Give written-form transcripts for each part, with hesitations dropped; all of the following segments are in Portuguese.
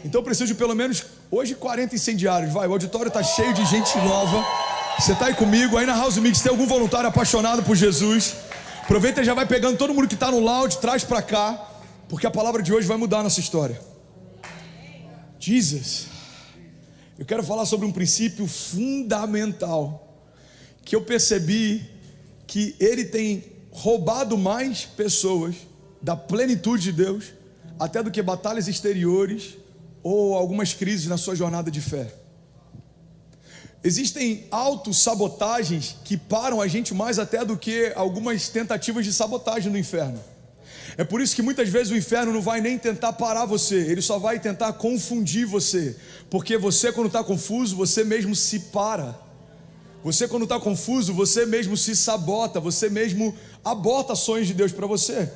Então eu preciso de pelo menos, hoje 40 incendiários. Vai, o auditório está cheio de gente nova. Você está aí comigo, aí na House Mix tem algum voluntário apaixonado por Jesus? Aproveita e já vai pegando todo mundo que está no lounge, traz para cá, porque a palavra de hoje vai mudar a nossa história. Jesus, eu quero falar sobre um princípio fundamental, que eu percebi que ele tem roubado mais pessoas da plenitude de Deus, até do que batalhas exteriores ou algumas crises na sua jornada de fé. Existem autossabotagens que param a gente mais até do que algumas tentativas de sabotagem do inferno. É por isso que muitas vezes o inferno não vai nem tentar parar você, ele só vai tentar confundir você, porque você, quando está confuso, você mesmo se para. Você, quando está confuso, você mesmo se sabota, você mesmo aborta sonhos de Deus para você.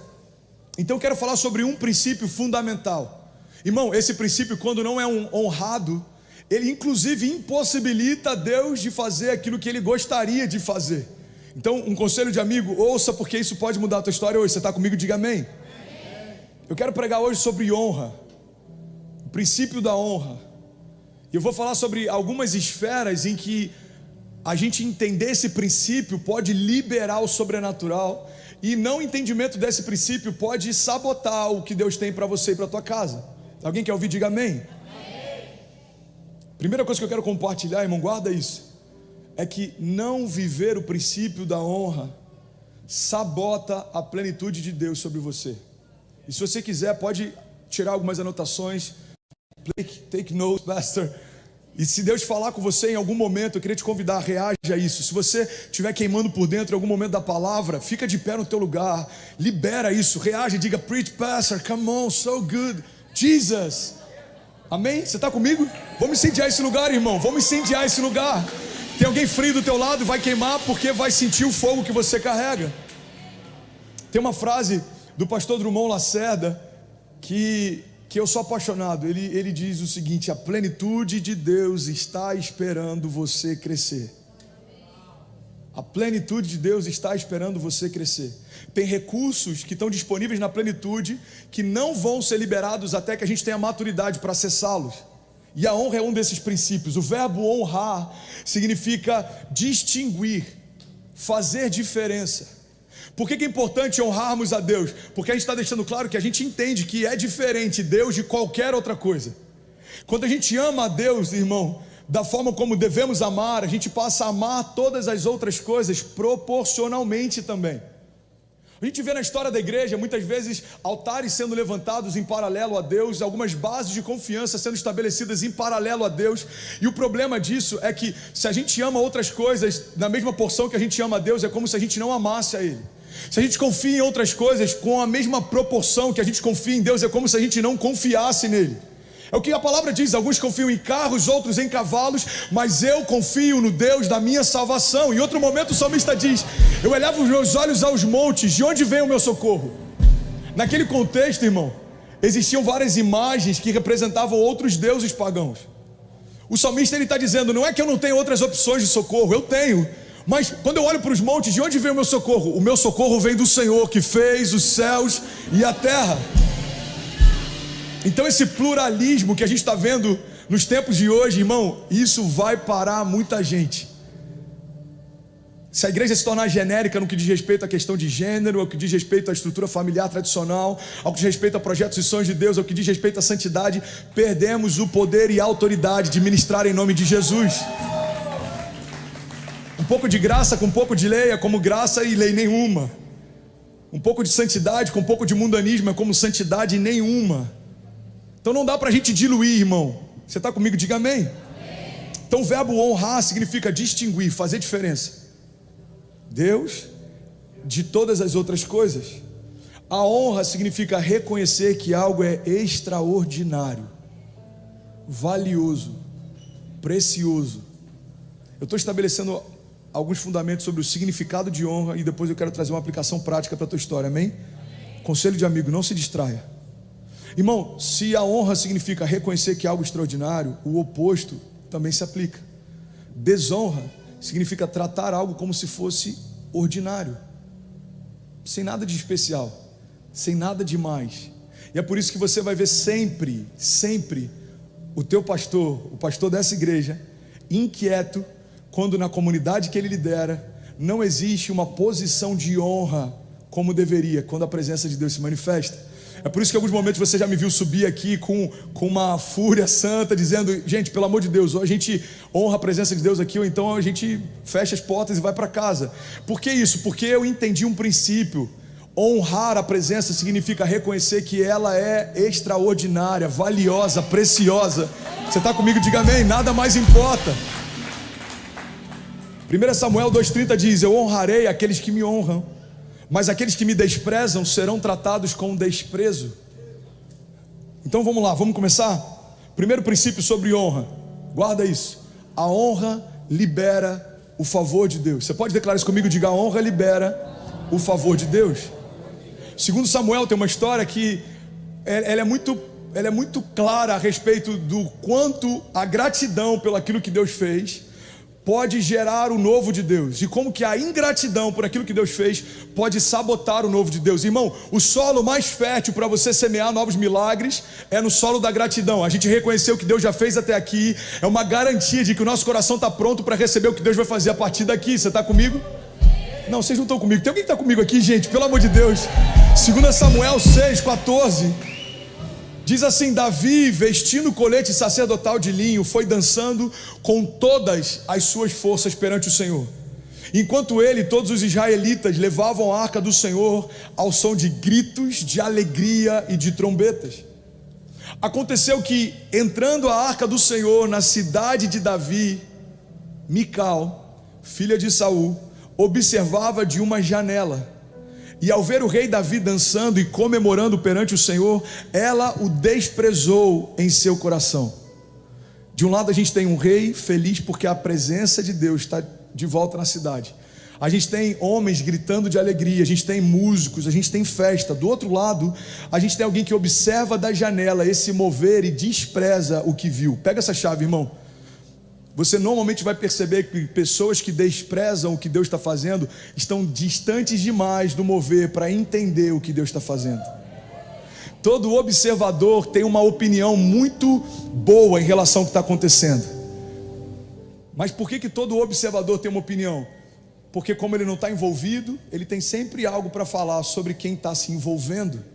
Então eu quero falar sobre um princípio fundamental. Irmão, esse princípio, quando não é honrado, ele inclusive impossibilita Deus de fazer aquilo que ele gostaria de fazer. Então, um conselho de amigo, ouça, porque isso pode mudar a tua história hoje. Você está comigo? Diga amém. Eu quero pregar hoje sobre honra, o princípio da honra. E eu vou falar sobre algumas esferas em que a gente entender esse princípio pode liberar o sobrenatural, e não entendimento desse princípio pode sabotar o que Deus tem para você e para a tua casa. Alguém quer ouvir? Diga amém. Primeira coisa que eu quero compartilhar, irmão, guarda isso, é que não viver o princípio da honra sabota a plenitude de Deus sobre você. E se você quiser, pode tirar algumas anotações, take notes, pastor. E se Deus falar com você em algum momento, eu queria te convidar, reage a isso. Se você estiver queimando por dentro em algum momento da palavra, fica de pé no teu lugar, libera isso, reage, diga, preach, pastor, come on, so good, Jesus. Amém? Você está comigo? Vamos incendiar esse lugar, irmão, vamos incendiar esse lugar. Tem alguém frio do teu lado, vai queimar porque vai sentir o fogo que você carrega. Tem uma frase do pastor Drummond Lacerda que eu sou apaixonado. Ele diz o seguinte: a plenitude de Deus está esperando você crescer. A plenitude de Deus está esperando você crescer. Tem recursos que estão disponíveis na plenitude que não vão ser liberados até que a gente tenha maturidade para acessá-los. E a honra é um desses princípios. O verbo honrar significa distinguir, fazer diferença. Por que é importante honrarmos a Deus? Porque a gente está deixando claro que a gente entende que é diferente Deus de qualquer outra coisa. Quando a gente ama a Deus, irmão, da forma como devemos amar, a gente passa a amar todas as outras coisas proporcionalmente também. A gente vê na história da igreja, muitas vezes, altares sendo levantados em paralelo a Deus, algumas bases de confiança sendo estabelecidas em paralelo a Deus, e o problema disso é que, se a gente ama outras coisas na mesma porção que a gente ama a Deus, é como se a gente não amasse a Ele. Se a gente confia em outras coisas com a mesma proporção que a gente confia em Deus, é como se a gente não confiasse nele. É o que a palavra diz: alguns confiam em carros, outros em cavalos, mas eu confio no Deus da minha salvação. Em outro momento o salmista diz: eu elevo os meus olhos aos montes, de onde vem o meu socorro? Naquele contexto, irmão, existiam várias imagens que representavam outros deuses pagãos. O salmista está dizendo: não é que eu não tenho outras opções de socorro, eu tenho, mas quando eu olho para os montes, de onde vem o meu socorro? O meu socorro vem do Senhor, que fez os céus e a terra. Então esse pluralismo que a gente está vendo nos tempos de hoje, irmão, isso vai parar muita gente. Se a igreja se tornar genérica no que diz respeito à questão de gênero, ao que diz respeito à estrutura familiar tradicional, ao que diz respeito a projetos e sonhos de Deus, ao que diz respeito à santidade, perdemos o poder e a autoridade de ministrar em nome de Jesus. Um pouco de graça com um pouco de lei é como graça e lei nenhuma. Um pouco de santidade com um pouco de mundanismo é como santidade nenhuma. Então não dá para a gente diluir, irmão. Você está comigo? Diga amém. Então o verbo honrar significa distinguir, fazer diferença. Deus de todas as outras coisas. A honra significa reconhecer que algo é extraordinário, valioso, precioso. Eu estou estabelecendo alguns fundamentos sobre o significado de honra e depois eu quero trazer uma aplicação prática para a tua história, amém? Conselho de amigo: não se distraia. Irmão, se a honra significa reconhecer que é algo extraordinário, o oposto também se aplica. Desonra significa tratar algo como se fosse ordinário, sem nada de especial, sem nada de mais. E é por isso que você vai ver sempre o teu pastor, o pastor dessa igreja, inquieto, quando na comunidade que ele lidera, não existe uma posição de honra como deveria, quando a presença de Deus se manifesta. É por isso que em alguns momentos você já me viu subir aqui com uma fúria santa, dizendo, gente, pelo amor de Deus, ou a gente honra a presença de Deus aqui, ou então a gente fecha as portas e vai para casa. Por que isso? Porque eu entendi um princípio. Honrar a presença significa reconhecer que ela é extraordinária, valiosa, preciosa. Você está comigo? Diga amém, nada mais importa. 1 Samuel 2,30 diz, eu honrarei aqueles que me honram, mas aqueles que me desprezam serão tratados com desprezo. Então vamos lá, vamos começar? Primeiro princípio sobre honra, guarda isso. A honra libera o favor de Deus. Você pode declarar isso comigo? Diga, a honra libera o favor de Deus. Segundo Samuel tem uma história que ela é muito clara a respeito do quanto a gratidão pelo aquilo que Deus fez pode gerar o novo de Deus, e como que a ingratidão por aquilo que Deus fez pode sabotar o novo de Deus. Irmão, o solo mais fértil para você semear novos milagres é no solo da gratidão. A gente reconheceu o que Deus já fez até aqui, é uma garantia de que o nosso coração está pronto para receber o que Deus vai fazer a partir daqui. Você está comigo? Não, vocês não estão comigo. Tem alguém que está comigo aqui, gente? Pelo amor de Deus. 2 Samuel 6,14 diz assim, Davi, vestindo o colete sacerdotal de linho, foi dançando com todas as suas forças perante o Senhor, enquanto ele e todos os israelitas levavam a arca do Senhor ao som de gritos, de alegria e de trombetas. Aconteceu que, entrando a arca do Senhor na cidade de Davi, Mical, filha de Saul, observava de uma janela, e ao ver o rei Davi dançando e comemorando perante o Senhor, ela o desprezou em seu coração. De um lado a gente tem um rei feliz porque a presença de Deus está de volta na cidade. A gente tem homens gritando de alegria, a gente tem músicos, a gente tem festa. Do outro lado, a gente tem alguém que observa da janela esse mover e despreza o que viu. Pega essa chave, irmão. Você normalmente vai perceber que pessoas que desprezam o que Deus está fazendo estão distantes demais do mover para entender o que Deus está fazendo. Todo observador tem uma opinião muito boa em relação ao que está acontecendo. Mas por que todo observador tem uma opinião? Porque como ele não está envolvido, ele tem sempre algo para falar sobre quem está se envolvendo.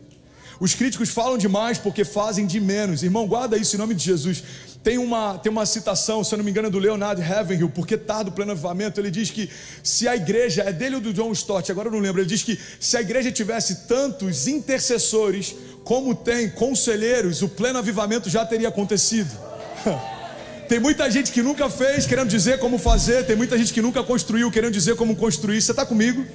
Os críticos falam demais porque fazem de menos. Irmão, guarda isso em nome de Jesus. Tem uma citação, se eu não me engano, do Leonard Ravenhill, porque tá do Pleno Avivamento. Ele diz que se a igreja, é dele ou do John Stott, agora eu não lembro. Ele diz que se a igreja tivesse tantos intercessores como tem conselheiros, o Pleno Avivamento já teria acontecido. Tem muita gente que nunca fez querendo dizer como fazer, tem muita gente que nunca construiu querendo dizer como construir. Você está comigo?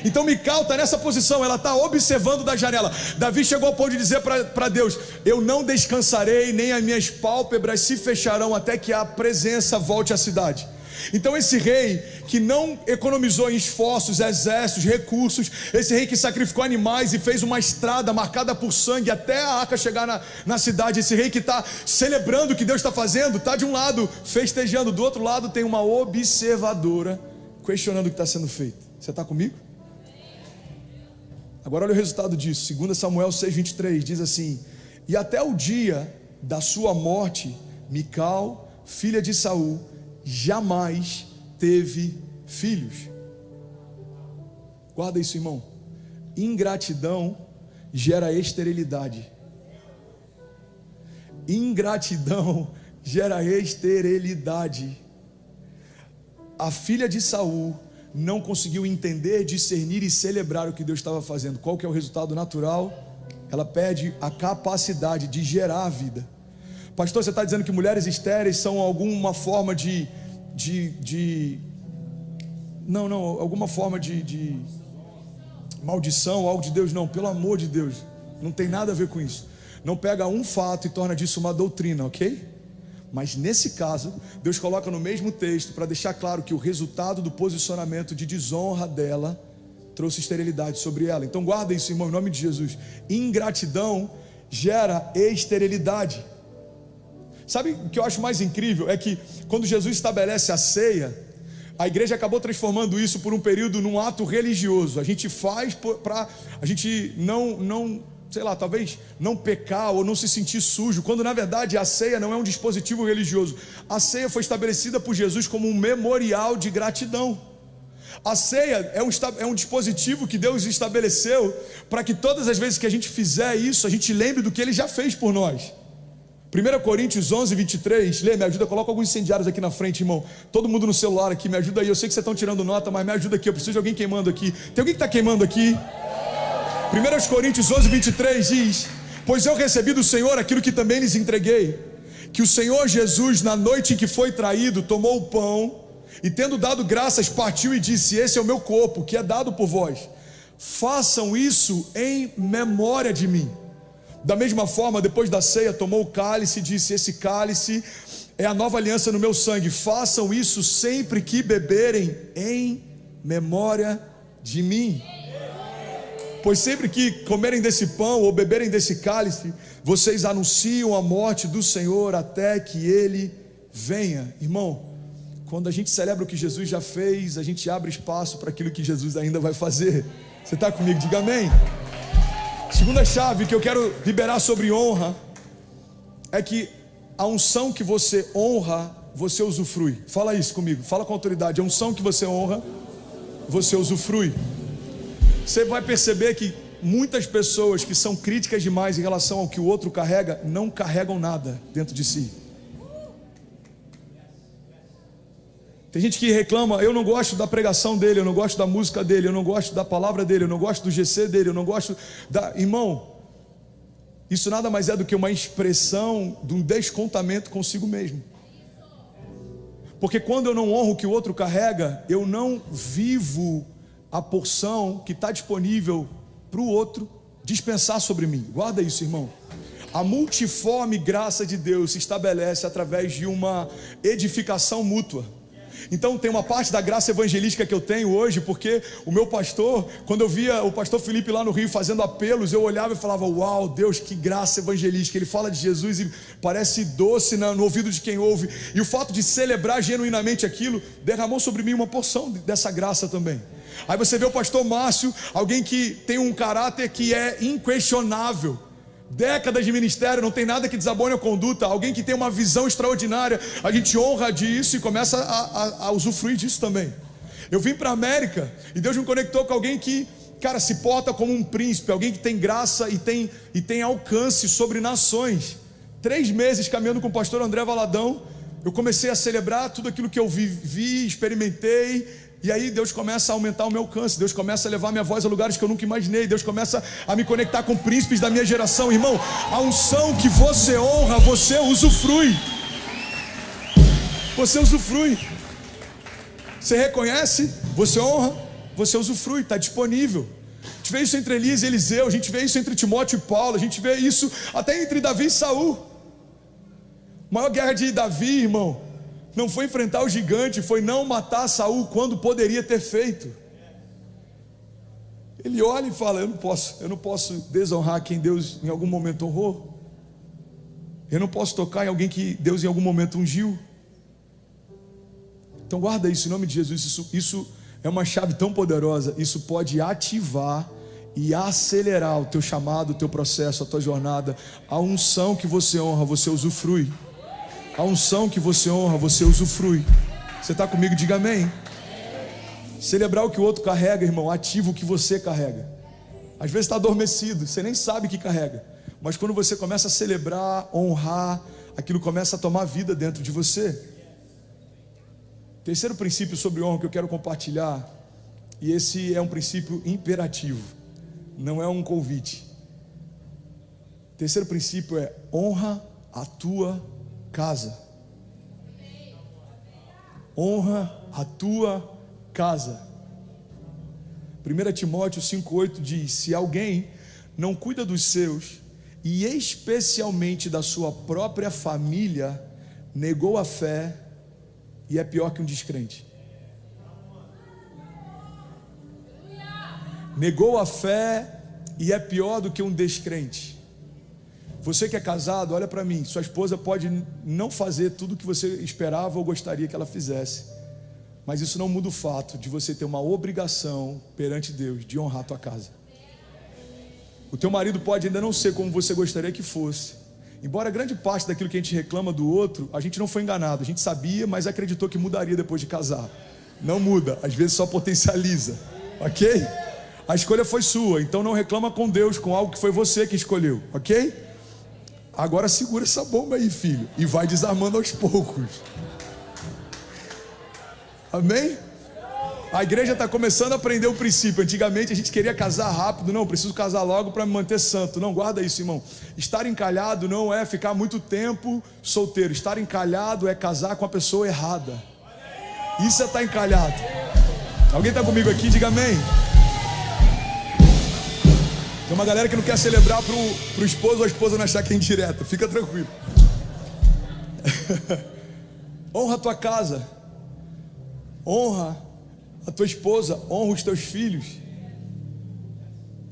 Então Mical está nessa posição, ela está observando da janela. Davi chegou ao ponto de dizer para Deus, eu não descansarei, nem as minhas pálpebras se fecharão até que a presença volte à cidade. Então esse rei que não economizou em esforços, exércitos, recursos, esse rei que sacrificou animais e fez uma estrada marcada por sangue até a arca chegar na cidade, esse rei que está celebrando o que Deus está fazendo, está de um lado festejando, do outro lado tem uma observadora questionando o que está sendo feito. Você está comigo? Agora olha o resultado disso. 2 Samuel 6,23 diz assim, e até o dia da sua morte, Mical, filha de Saul, jamais teve filhos. Guarda isso, irmão. Ingratidão gera esterilidade. Ingratidão gera esterilidade. A filha de Saul não conseguiu entender, discernir e celebrar o que Deus estava fazendo. Qual que é o resultado natural? Ela perde a capacidade de gerar a vida. Pastor, você está dizendo que mulheres estéreis são alguma forma alguma forma de maldição, algo de Deus? Não, pelo amor de Deus, não tem nada a ver com isso. Não pega um fato e torna disso uma doutrina, ok? Mas nesse caso, Deus coloca no mesmo texto para deixar claro que o resultado do posicionamento de desonra dela trouxe esterilidade sobre ela. Então guarda isso, irmão, em nome de Jesus. Ingratidão gera esterilidade. Sabe o que eu acho mais incrível? É que quando Jesus estabelece a ceia, a igreja acabou transformando isso por um período num ato religioso. A gente faz a gente não sei lá, talvez não pecar ou não se sentir sujo, quando na verdade a ceia não é um dispositivo religioso. A ceia foi estabelecida por Jesus como um memorial de gratidão. A ceia é um dispositivo que Deus estabeleceu para que todas as vezes que a gente fizer isso, a gente lembre do que Ele já fez por nós. 1 Coríntios 11, 23, lê, me ajuda, coloca alguns incendiários aqui na frente, irmão. Todo mundo no celular aqui, me ajuda aí. Eu sei que vocês estão tirando nota, mas me ajuda aqui, eu preciso de alguém queimando aqui. Tem alguém que está queimando aqui? 1 Coríntios 11, 23 diz: pois eu recebi do Senhor aquilo que também lhes entreguei, que o Senhor Jesus, na noite em que foi traído, tomou o pão, e tendo dado graças, partiu e disse: esse é o meu corpo, que é dado por vós, façam isso em memória de mim. Da mesma forma, depois da ceia, tomou o cálice e disse: esse cálice é a nova aliança no meu sangue, façam isso sempre que beberem em memória de mim. Pois sempre que comerem desse pão ou beberem desse cálice, vocês anunciam a morte do Senhor até que Ele venha. Irmão, quando a gente celebra o que Jesus já fez, a gente abre espaço para aquilo que Jesus ainda vai fazer. Você está comigo? Diga amém. Segunda chave que eu quero liberar sobre honra é que a unção que você honra, você usufrui. Fala isso comigo, fala com autoridade. A unção que você honra, você usufrui. Você vai perceber que muitas pessoas que são críticas demais em relação ao que o outro carrega, não carregam nada dentro de si. Tem gente que reclama: eu não gosto da pregação dele, eu não gosto da música dele, eu não gosto da palavra dele, eu não gosto do GC dele, eu não gosto da... Irmão, isso nada mais é do que uma expressão de um descontamento consigo mesmo. Porque quando eu não honro o que o outro carrega, eu não vivo a porção que está disponível para o outro dispensar sobre mim. Guarda isso, irmão. A multiforme graça de Deus se estabelece através de uma edificação mútua. Então tem uma parte da graça evangelística que eu tenho hoje, porque o meu pastor, quando eu via o pastor Felipe lá no Rio fazendo apelos, eu olhava e falava: uau, Deus, que graça evangelística. Ele fala de Jesus e parece doce no ouvido de quem ouve. E o fato de celebrar genuinamente aquilo derramou sobre mim uma porção dessa graça também. Aí você vê o pastor Márcio, alguém que tem um caráter que é inquestionável, décadas de ministério, não tem nada que desabone a conduta, alguém que tem uma visão extraordinária. A gente honra disso e começa a usufruir disso também. Eu vim para a América e Deus me conectou com alguém que, cara, se porta como um príncipe, alguém que tem graça e tem alcance sobre nações. 3 meses caminhando com o pastor André Valadão, eu comecei a celebrar tudo aquilo que eu vivi, experimentei. E aí Deus começa a aumentar o meu alcance, Deus começa a levar minha voz a lugares que eu nunca imaginei, Deus começa a me conectar com príncipes da minha geração. Irmão, a unção que você honra, você usufrui. Você usufrui. Você reconhece, você honra, você usufrui, está disponível. A gente vê isso entre Elias e Eliseu, a gente vê isso entre Timóteo e Paulo, a gente vê isso até entre Davi e Saul. A maior guerra de Davi, irmão, não foi enfrentar o gigante, foi não matar Saul quando poderia ter feito. Ele olha e fala: eu não posso desonrar quem Deus em algum momento honrou. Eu não posso tocar em alguém que Deus em algum momento ungiu. Então guarda isso em nome de Jesus. Isso é uma chave tão poderosa. Isso pode ativar e acelerar o teu chamado, o teu processo, a tua jornada. A unção que você honra, você usufrui. A unção que você honra, você usufrui. Você está comigo? Diga amém. Celebrar o que o outro carrega, irmão, ativa o que você carrega. Às vezes está adormecido, você nem sabe que carrega. Mas quando você começa a celebrar, honrar, aquilo começa a tomar vida dentro de você. Terceiro princípio sobre honra que eu quero compartilhar, e esse é um princípio imperativo, não é um convite. Terceiro princípio é: honra a tua casa. Honra a tua casa. 1 Timóteo 5,8 diz: se alguém não cuida dos seus, e especialmente da sua própria família, negou a fé e é pior que um descrente. Negou a fé e é pior do que um descrente. Você que é casado, olha para mim, sua esposa pode não fazer tudo o que você esperava ou gostaria que ela fizesse, mas isso não muda o fato de você ter uma obrigação perante Deus de honrar a tua casa. O teu marido pode ainda não ser como você gostaria que fosse. Embora grande parte daquilo que a gente reclama do outro, a gente não foi enganado. A gente sabia, mas acreditou que mudaria depois de casar. Não muda, às vezes só potencializa. Ok? A escolha foi sua, então não reclama com Deus, com algo que foi você que escolheu. Ok? Agora segura essa bomba aí, filho, e vai desarmando aos poucos. Amém? A igreja está começando a aprender o princípio. Antigamente a gente queria casar rápido. Não, preciso casar logo para me manter santo. Não, guarda isso, irmão. Estar encalhado não é ficar muito tempo solteiro. Estar encalhado é casar com a pessoa errada. Isso é estar encalhado. Alguém está comigo aqui? Diga amém. Tem uma galera que não quer celebrar pro esposo ou a esposa não achar que é indireta. Fica tranquilo. Honra a tua casa. Honra a tua esposa, honra os teus filhos.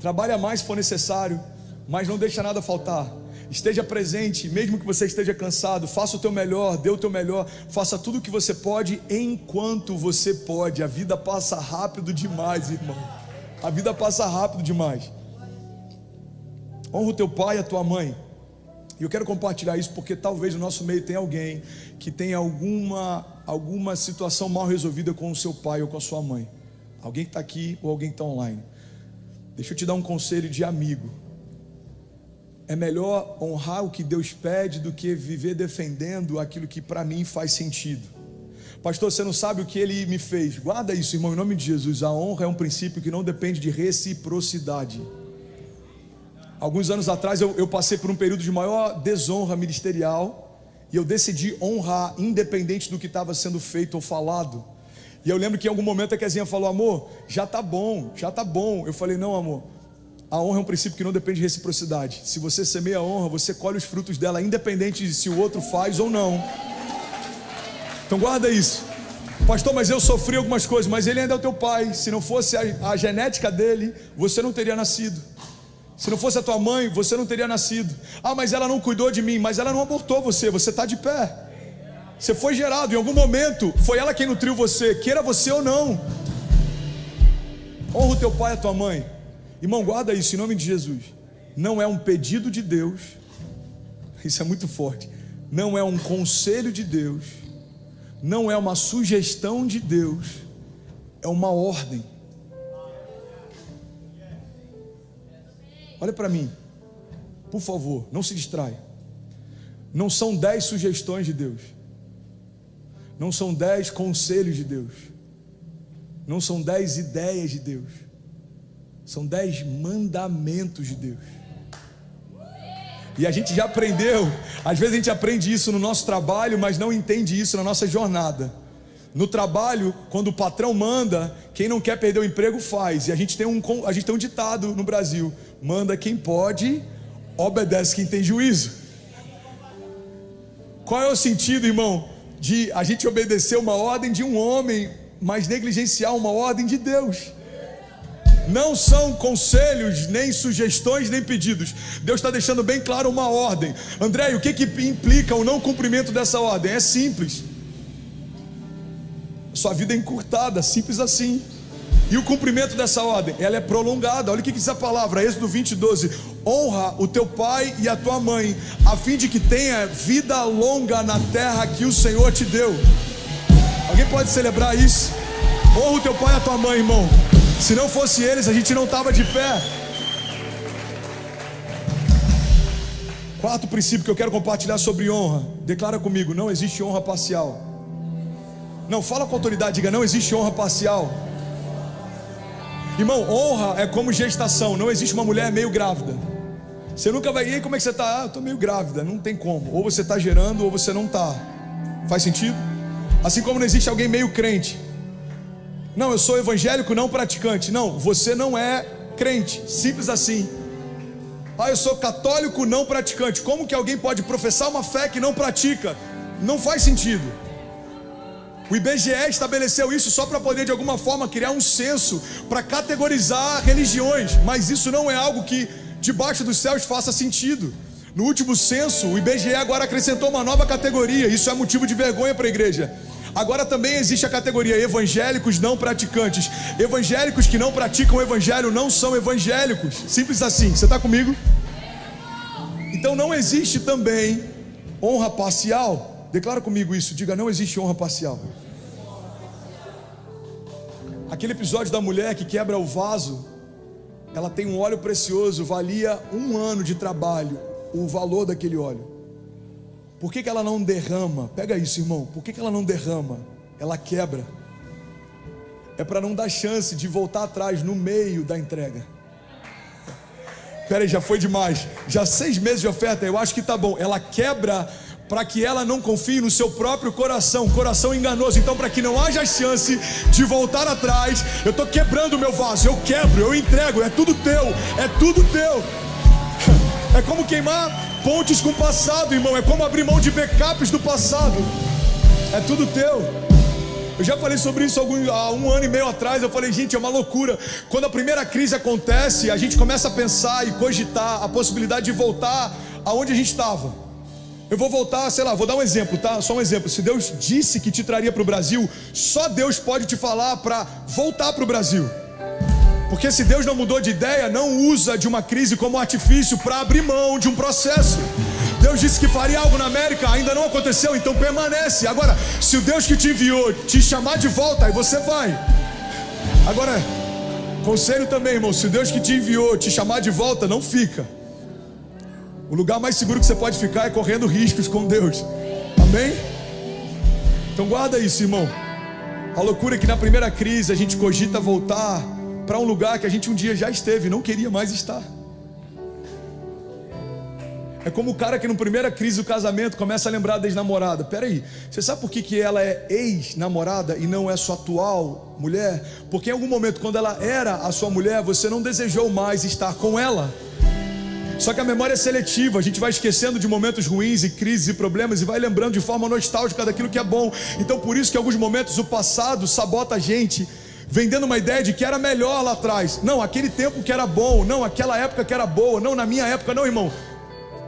Trabalha mais se for necessário, mas não deixa nada faltar. Esteja presente, mesmo que você esteja cansado. Faça o teu melhor, dê o teu melhor. Faça tudo o que você pode, enquanto você pode. A vida passa rápido demais, irmão. A vida passa rápido demais. Honra o teu pai e a tua mãe. E eu quero compartilhar isso porque talvez no nosso meio tenha alguém que tenha alguma situação mal resolvida com o seu pai ou com a sua mãe. Alguém que está aqui ou alguém que está online. Deixa eu te dar um conselho de amigo. É melhor honrar o que Deus pede do que viver defendendo aquilo que para mim faz sentido. Pastor, você não sabe o que ele me fez. Guarda isso, irmão, em nome de Jesus. A honra é um princípio que não depende de reciprocidade. Alguns anos atrás eu passei por um período de maior desonra ministerial e eu decidi honrar, independente do que estava sendo feito ou falado. E eu lembro que em algum momento a Kezinha falou: amor, já tá bom. Eu falei: não, amor, a honra é um princípio que não depende de reciprocidade. Se você semeia a honra, você colhe os frutos dela, independente de se o outro faz ou não. Então guarda isso. Pastor, mas eu sofri algumas coisas, mas ele ainda é o teu pai. Se não fosse a genética dele, você não teria nascido. Se não fosse a tua mãe, você não teria nascido. Ah, mas ela não cuidou de mim. Mas ela não abortou você, você está de pé. Você foi gerado, em algum momento foi ela quem nutriu você, queira você ou não. Honra o teu pai e a tua mãe. Irmão, guarda isso em nome de Jesus. Não é um pedido de Deus. Isso é muito forte. Não é um conselho de Deus. Não é uma sugestão de Deus. É uma ordem. Olha para mim, por favor, não se distraia. Não são 10 sugestões de Deus. Não são 10 conselhos de Deus. Não são 10 ideias de Deus. São 10 mandamentos de Deus. E a gente já aprendeu. Às vezes a gente aprende isso no nosso trabalho, mas não entende isso na nossa jornada. No trabalho, quando o patrão manda, quem não quer perder o emprego faz. E a gente tem um ditado no Brasil: manda quem pode, obedece quem tem juízo. Qual é o sentido, irmão, de a gente obedecer uma ordem de um homem, mas negligenciar uma ordem de Deus? Não são conselhos, nem sugestões, nem pedidos. Deus está deixando bem claro uma ordem. André, e o que implica o não cumprimento dessa ordem? É simples. Sua vida é encurtada, simples assim. E o cumprimento dessa ordem, ela é prolongada. Olha o que diz a palavra, Êxodo 20:12. Honra o teu pai e a tua mãe, a fim de que tenha vida longa na terra que o Senhor te deu. Alguém pode celebrar isso? Honra o teu pai e a tua mãe, irmão. Se não fosse eles, a gente não estava de pé. Quarto princípio que eu quero compartilhar sobre honra. Declara comigo: não existe honra parcial. Não, fala com autoridade, diga: não existe honra parcial. Irmão, honra é como gestação. Não existe uma mulher meio grávida. Você nunca vai: e aí, como é que você está? Eu estou meio grávida. Não tem como. Ou você está gerando ou você não está. Faz sentido? Assim como não existe alguém meio crente. Não, eu sou evangélico não praticante. Não, você não é crente. Simples assim. Ah, eu sou católico não praticante. Como que alguém pode professar uma fé que não pratica? Não faz sentido. O IBGE estabeleceu isso só para poder de alguma forma criar um censo para categorizar religiões, mas isso não é algo que debaixo dos céus faça sentido. No último censo, o IBGE agora acrescentou uma nova categoria. Isso é motivo de vergonha para a igreja. Agora também existe a categoria evangélicos não praticantes. Evangélicos que não praticam o evangelho não são evangélicos. Simples assim, você está comigo? Então não existe também honra parcial. Declara comigo isso, diga: não existe honra parcial. Aquele episódio da mulher que quebra o vaso, ela tem um óleo precioso, valia 1 ano de trabalho, o valor daquele óleo. Por que ela não derrama? Pega isso, irmão. Por que ela não derrama? Ela quebra. É para não dar chance de voltar atrás no meio da entrega. Peraí, já foi demais. Já 6 meses de oferta, eu acho que tá bom. Ela quebra para que ela não confie no seu próprio coração, coração enganoso. Então, para que não haja chance de voltar atrás, eu estou quebrando o meu vaso, eu quebro, eu entrego, é tudo teu, é tudo teu. É como queimar pontes com o passado, irmão, é como abrir mão de backups do passado, é tudo teu. Eu já falei sobre isso há 1 ano e meio atrás. Eu falei, gente, é uma loucura. Quando a primeira crise acontece, a gente começa a pensar e cogitar a possibilidade de voltar aonde a gente estava. Eu vou voltar, sei lá, vou dar um exemplo, tá? Só um exemplo. Se Deus disse que te traria para o Brasil, só Deus pode te falar para voltar para o Brasil. Porque se Deus não mudou de ideia, não usa de uma crise como artifício para abrir mão de um processo. Deus disse que faria algo na América, ainda não aconteceu, então permanece. Agora, se o Deus que te enviou te chamar de volta, aí você vai. Agora, conselho também, irmão, se o Deus que te enviou te chamar de volta, não fica. O lugar mais seguro que você pode ficar é correndo riscos com Deus. Amém? Então guarda isso, irmão. A loucura é que na primeira crise a gente cogita voltar para um lugar que a gente um dia já esteve e não queria mais estar. É como o cara que na primeira crise do casamento começa a lembrar da ex-namorada. Peraí, você sabe por que ela é ex-namorada e não é sua atual mulher? Porque em algum momento, quando ela era a sua mulher, você não desejou mais estar com ela. Só que a memória é seletiva, a gente vai esquecendo de momentos ruins e crises e problemas e vai lembrando de forma nostálgica daquilo que é bom. Então por isso que em alguns momentos o passado sabota a gente, vendendo uma ideia de que era melhor lá atrás. Não, aquele tempo que era bom, não, aquela época que era boa, não, na minha época não, irmão.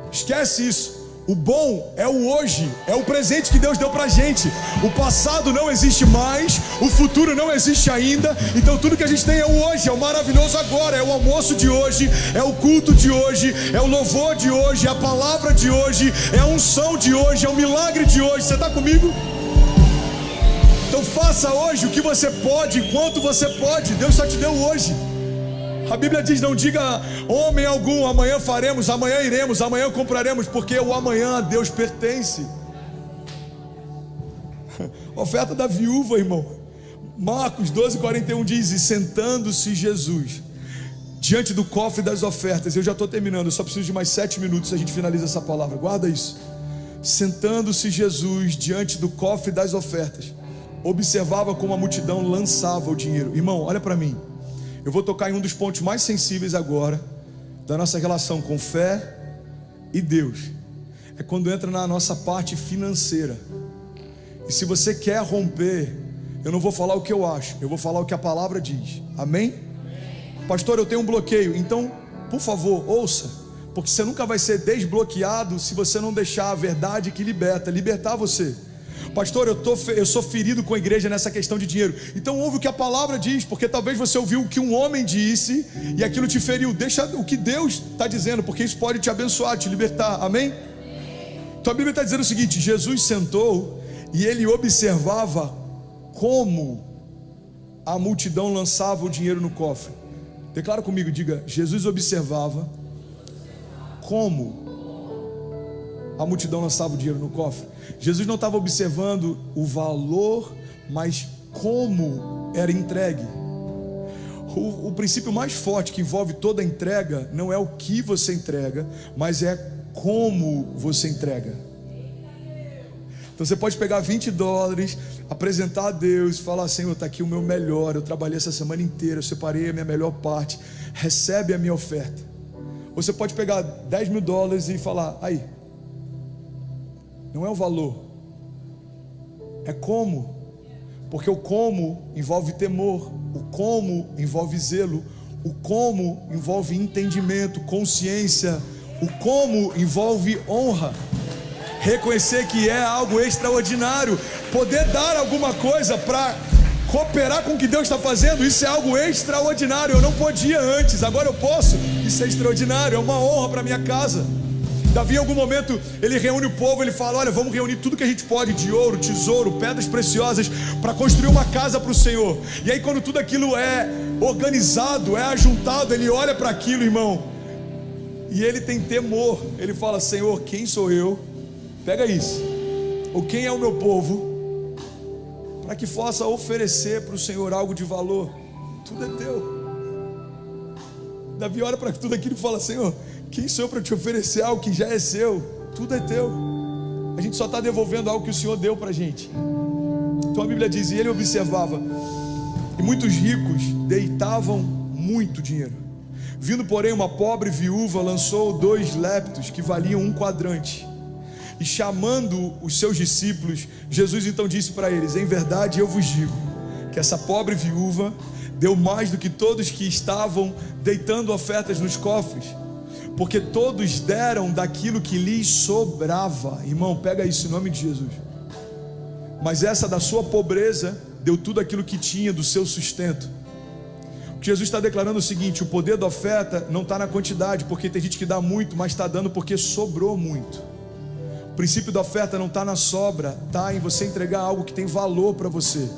Esquece isso. O bom é o hoje, é o presente que Deus deu pra gente. O passado não existe mais, o futuro não existe ainda. Então tudo que a gente tem é o hoje, é o maravilhoso agora. É o almoço de hoje, é o culto de hoje, é o louvor de hoje, é a palavra de hoje, é a unção de hoje, é o milagre de hoje. Você está comigo? Então faça hoje o que você pode, enquanto você pode. Deus só te deu hoje. A Bíblia diz, não diga homem algum, amanhã faremos, amanhã iremos, amanhã compraremos, porque o amanhã a Deus pertence. Oferta da viúva, irmão. Marcos 12:41 diz, e sentando-se Jesus diante do cofre das ofertas, eu já estou terminando, eu só preciso de mais 7 minutos, a gente finaliza essa palavra, guarda isso. Sentando-se Jesus diante do cofre das ofertas, observava como a multidão lançava o dinheiro. Irmão, olha para mim. Eu vou tocar em um dos pontos mais sensíveis agora da nossa relação com fé e Deus. É quando entra na nossa parte financeira. E se você quer romper, eu não vou falar o que eu acho, eu vou falar o que a palavra diz. Amém? Pastor, eu tenho um bloqueio. Então, por favor, ouça. Porque você nunca vai ser desbloqueado se você não deixar a verdade que libertar você. Pastor, eu sou ferido com a igreja nessa questão de dinheiro. Então ouve o que a palavra diz, porque talvez você ouviu o que um homem disse e aquilo te feriu. Deixa o que Deus está dizendo, porque isso pode te abençoar, te libertar. Amém? Então a Bíblia está dizendo o seguinte: Jesus sentou e ele observava como a multidão lançava o dinheiro no cofre. Declara comigo, diga: Jesus observava como a multidão lançava o dinheiro no cofre. Jesus não estava observando o valor, mas como era entregue. O princípio mais forte que envolve toda a entrega não é o que você entrega, mas é como você entrega. Então você pode pegar $20, apresentar a Deus e falar: Senhor, está aqui o meu melhor, eu trabalhei essa semana inteira, eu separei a minha melhor parte, recebe a minha oferta. Ou você pode pegar $10 mil e falar: aí, não é o valor, é como. Porque o como envolve temor, o como envolve zelo, o como envolve entendimento, consciência, o como envolve honra. reconhecer que é algo extraordinário. Poder dar alguma coisa para cooperar com o que Deus está fazendo, isso é algo extraordinário. Eu não podia antes, agora eu posso. Isso é extraordinário, é uma honra para minha casa. Davi, em algum momento, ele reúne o povo, ele fala: olha, vamos reunir tudo que a gente pode, de ouro, tesouro, pedras preciosas, para construir uma casa para o Senhor. E aí, quando tudo aquilo é organizado, é ajuntado, ele olha para aquilo, irmão, e ele tem temor. Ele fala: Senhor, quem sou eu? Pega isso. Ou quem é o meu povo, para que possa oferecer para o Senhor algo de valor? Tudo é teu. Davi olha para tudo aquilo e fala: Senhor, quem sou eu para te oferecer algo que já é seu? Tudo é teu. A gente só está devolvendo algo que o Senhor deu para a gente. Então a Bíblia diz: e ele observava, e muitos ricos deitavam muito dinheiro. Vindo, porém, uma pobre viúva, lançou 2 leptos que valiam 1 quadrante. E chamando os seus discípulos, Jesus então disse para eles: em verdade eu vos digo, que essa pobre viúva deu mais do que todos que estavam deitando ofertas nos cofres, porque todos deram daquilo que lhes sobrava. Irmão, pega isso em nome de Jesus. Mas essa da sua pobreza deu tudo aquilo que tinha do seu sustento. O que Jesus está declarando é o seguinte: o poder da oferta não está na quantidade, porque tem gente que dá muito, mas está dando porque sobrou muito. O princípio da oferta não está na sobra, está em você entregar algo que tem valor para você.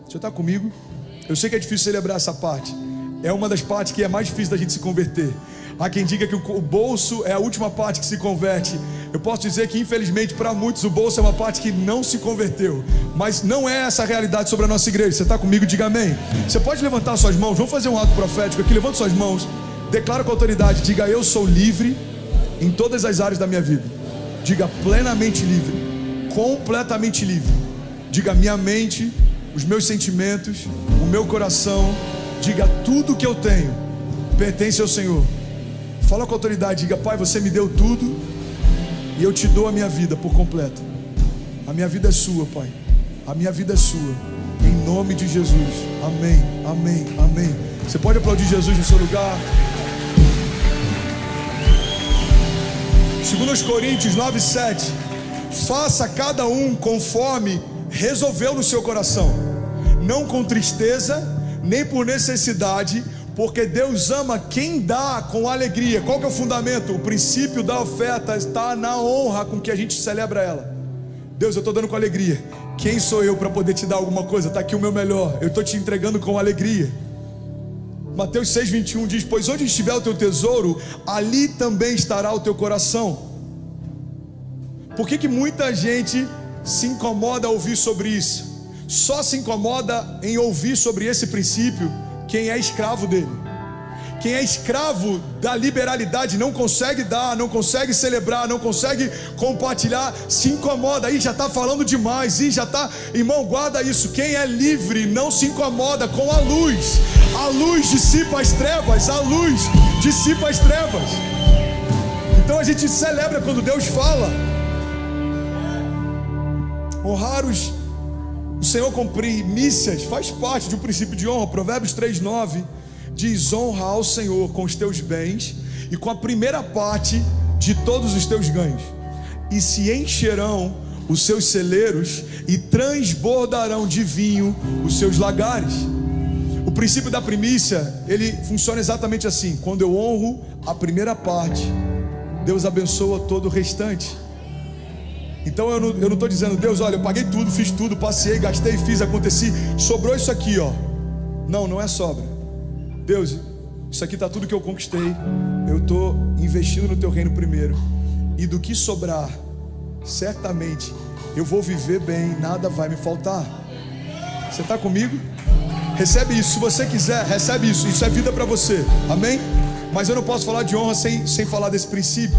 Você está comigo? Eu sei que é difícil celebrar essa parte, é uma das partes que é mais difícil da gente se converter. Há quem diga que o bolso é a última parte que se converte. Eu posso dizer que infelizmente para muitos o bolso é uma parte que não se converteu. Mas não é essa a realidade sobre a nossa igreja. Você está comigo? Diga amém. Você pode levantar suas mãos, vamos fazer um ato profético aqui. Levanta suas mãos, declara com autoridade, diga: eu sou livre em todas as áreas da minha vida. Diga: plenamente livre, completamente livre. Diga: minha mente, os meus sentimentos, o meu coração. Diga: tudo que eu tenho pertence ao Senhor. Fala com autoridade, diga: Pai, você me deu tudo e eu te dou a minha vida por completo. A minha vida é sua, Pai. A minha vida é sua. Em nome de Jesus. Amém, amém, amém. Você pode aplaudir Jesus no seu lugar. 2 Coríntios 9:7. Faça cada um conforme resolveu no seu coração, não com tristeza, nem por necessidade, porque Deus ama quem dá com alegria. Qual que é o fundamento? O princípio da oferta está na honra com que a gente celebra ela. Deus, eu estou dando com alegria. Quem sou eu para poder te dar alguma coisa? Está aqui o meu melhor, eu estou te entregando com alegria. Mateus 6:21 diz: pois onde estiver o teu tesouro, ali também estará o teu coração. Por que muita gente se incomoda a ouvir sobre isso? Só se incomoda em ouvir sobre esse princípio quem é escravo dele. Quem é escravo da liberalidade não consegue dar, não consegue celebrar, não consegue compartilhar, se incomoda. Aí já está falando demais, e já está, irmão, guarda isso. Quem é livre não se incomoda com a luz. A luz dissipa as trevas, a luz dissipa as trevas. Então a gente celebra quando Deus fala. Honrar o Senhor com primícias faz parte de um princípio de honra. Provérbios 3:9 diz: honra ao Senhor com os teus bens e com a primeira parte de todos os teus ganhos, e se encherão os seus celeiros e transbordarão de vinho os seus lagares. O princípio da primícia, ele funciona exatamente assim: quando eu honro a primeira parte, Deus abençoa todo o restante. Então eu não estou dizendo: Deus, olha, eu paguei tudo, fiz tudo, passei, gastei, fiz, aconteci, sobrou isso aqui, ó. Não é sobra. Deus, isso aqui está tudo que eu conquistei, eu estou investindo no teu reino primeiro, e do que sobrar, certamente eu vou viver bem, nada vai me faltar. Você está comigo? Recebe isso, se você quiser, recebe isso, isso é vida para você, amém? Mas eu não posso falar de honra sem falar desse princípio.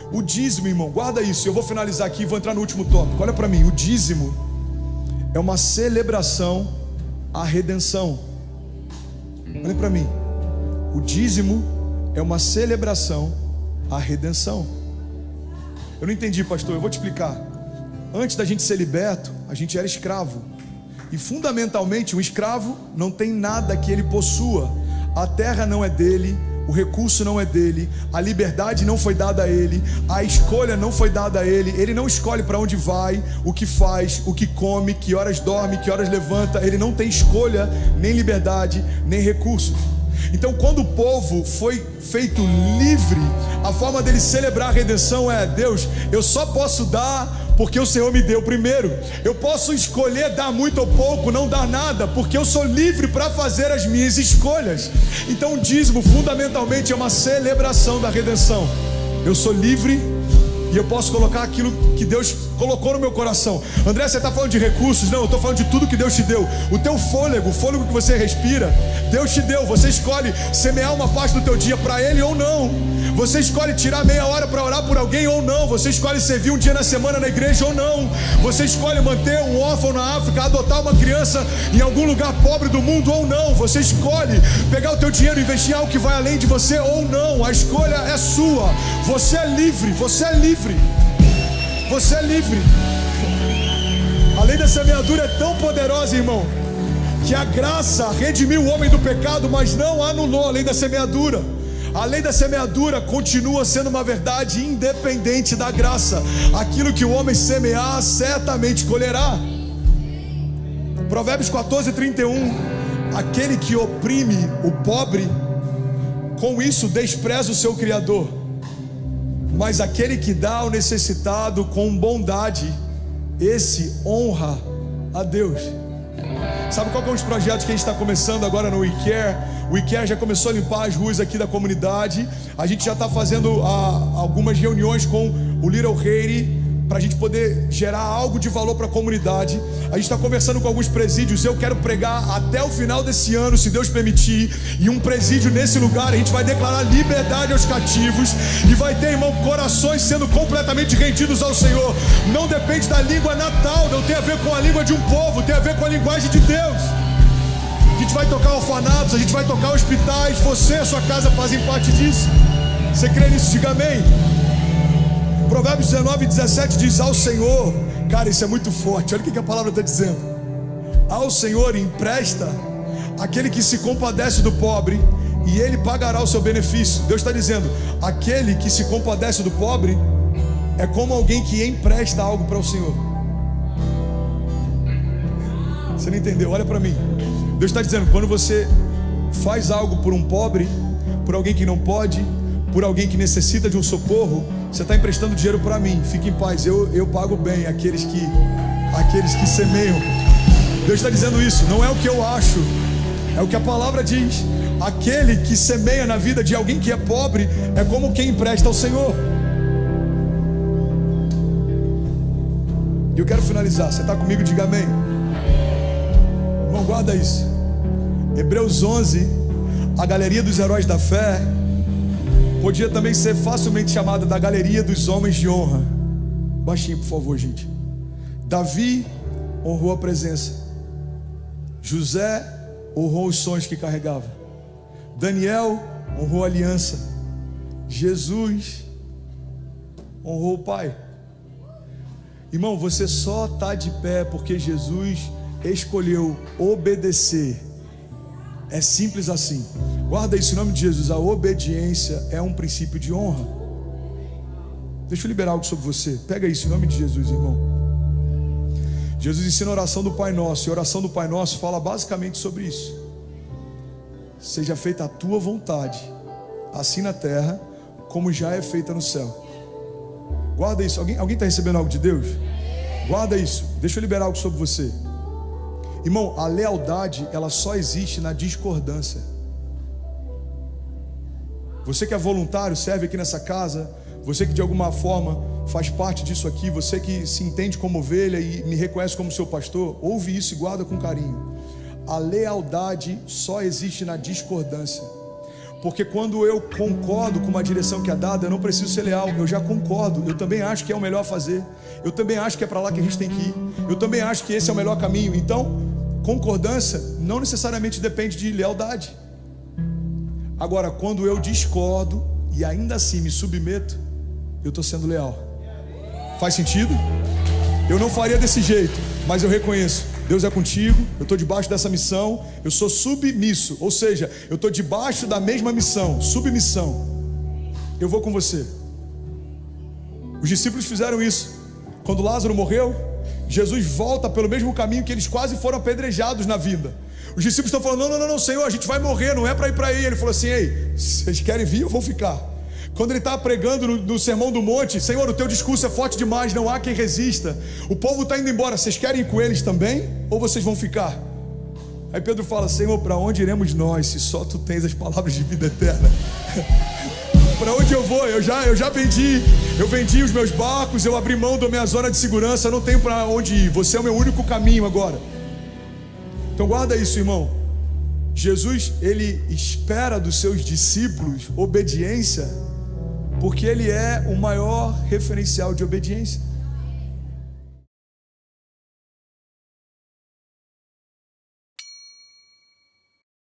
O dízimo, irmão, guarda isso. Eu vou finalizar aqui e vou entrar no último tópico. Olha para mim, o dízimo é uma celebração à redenção. Olha para mim, o dízimo é uma celebração à redenção. Eu não entendi, pastor, eu vou te explicar. Antes da gente ser liberto, a gente era escravo. E fundamentalmente, um escravo não tem nada que ele possua. A terra não é dele, o recurso não é dele, a liberdade não foi dada a ele, a escolha não foi dada a ele. Ele não escolhe para onde vai, o que faz, o que come, que horas dorme, que horas levanta. Ele não tem escolha, nem liberdade, nem recursos. Então, quando o povo foi feito livre, a forma dele celebrar a redenção é: Deus, eu só posso dar porque o Senhor me deu primeiro. Eu posso escolher dar muito ou pouco, não dar nada, porque eu sou livre para fazer as minhas escolhas. Então o dízimo fundamentalmente é uma celebração da redenção. Eu sou livre e eu posso colocar aquilo que Deus colocou no meu coração. André, você está falando de recursos? Não, eu estou falando de tudo que Deus te deu. O teu fôlego, o fôlego que você respira, Deus te deu. Você escolhe semear uma parte do teu dia para Ele ou não. Você escolhe tirar meia hora para orar por alguém ou não. Você escolhe servir um dia na semana na igreja ou não. Você escolhe manter um órfão na África, adotar uma criança em algum lugar pobre do mundo ou não. Você escolhe pegar o teu dinheiro e investir em algo que vai além de você ou não. A escolha é sua. Você é livre, você é livre. Você é livre. A lei da semeadura é tão poderosa, irmão, que a graça redimiu o homem do pecado, mas não anulou a lei da semeadura. A lei da semeadura continua sendo uma verdade independente da graça. Aquilo que o homem semear, certamente colherá. Provérbios 14:31. Aquele que oprime o pobre, com isso despreza o seu Criador. Mas aquele que dá ao necessitado com bondade, esse honra a Deus. Sabe qual que é um dos projetos que a gente está começando agora no WeCare? O WeCare já começou a limpar as ruas aqui da comunidade. A gente já está fazendo algumas reuniões com o Little Haiti, para a gente poder gerar algo de valor para a comunidade. A gente está conversando com alguns presídios. Eu quero pregar até o final desse ano, se Deus permitir, em um presídio nesse lugar. A gente vai declarar liberdade aos cativos e vai ter, irmão, corações sendo completamente rendidos ao Senhor. Não depende da língua natal, não tem a ver com a língua de um povo, tem a ver com a linguagem de Deus. A gente vai tocar orfanatos, a gente vai tocar hospitais. Você e a sua casa fazem parte disso. Você crê nisso? Diga amém. Provérbios 19:17 diz: ao Senhor, cara, isso é muito forte, olha o que a palavra está dizendo. Ao Senhor empresta aquele que se compadece do pobre, e Ele pagará o seu benefício. Deus está dizendo: aquele que se compadece do pobre é como alguém que empresta algo para o Senhor. Você não entendeu? Olha para mim. Deus está dizendo: quando você faz algo por um pobre, por alguém que não pode, por alguém que necessita de um socorro, você está emprestando dinheiro para mim. Fique em paz, eu pago bem aqueles que semeiam. Deus está dizendo isso. Não é o que eu acho, é o que a palavra diz. Aquele que semeia na vida de alguém que é pobre é como quem empresta ao Senhor. E eu quero finalizar. Você está comigo? Diga amém. Irmão, guarda isso. Hebreus 11, a galeria dos heróis da fé, podia também ser facilmente chamada da galeria dos homens de honra. Baixinho, por favor, gente. Davi honrou a presença. José honrou os sonhos que carregava. Daniel honrou a aliança. Jesus honrou o Pai. Irmão, você só está de pé porque Jesus escolheu obedecer. É simples assim. Guarda isso em nome de Jesus. A obediência é um princípio de honra. Deixa eu liberar algo sobre você. Pega isso em nome de Jesus, irmão. Jesus ensina a oração do Pai Nosso. E a oração do Pai Nosso fala basicamente sobre isso. Seja feita a tua vontade, assim na terra como já é feita no céu. Guarda isso. Alguém está recebendo algo de Deus? Guarda isso. Deixa eu liberar algo sobre você. Irmão, a lealdade, ela só existe na discordância. Você que é voluntário, serve aqui nessa casa, você que de alguma forma faz parte disso aqui, você que se entende como ovelha e me reconhece como seu pastor, ouve isso e guarda com carinho. A lealdade só existe na discordância. Porque quando eu concordo com uma direção que é dada, eu não preciso ser leal, eu já concordo. Eu também acho que é o melhor a fazer. Eu também acho que é para lá que a gente tem que ir. Eu também acho que esse é o melhor caminho. Então, concordância não necessariamente depende de lealdade. Agora, quando eu discordo e ainda assim me submeto, eu estou sendo leal. Faz sentido? Eu não faria desse jeito, mas eu reconheço. Deus é contigo, eu estou debaixo dessa missão, eu sou submisso, ou seja, eu estou debaixo da mesma missão, submissão. Eu vou com você. Os discípulos fizeram isso. Quando Lázaro morreu, Jesus volta pelo mesmo caminho que eles quase foram apedrejados na vida. Os discípulos estão falando, não, Senhor, a gente vai morrer, não é para ir para aí. Ele falou assim, ei, vocês querem vir, eu vou ficar. Quando ele está pregando no Sermão do Monte, Senhor, o teu discurso é forte demais, não há quem resista. O povo está indo embora, vocês querem ir com eles também? Ou vocês vão ficar? Aí Pedro fala, Senhor, para onde iremos nós, se só tu tens as palavras de vida eterna? Para onde eu vou? Eu já vendi os meus barcos, eu abri mão da minha zona de segurança, eu não tenho para onde ir, você é o meu único caminho agora. Então guarda isso, irmão. Jesus, ele espera dos seus discípulos obediência, porque ele é o maior referencial de obediência.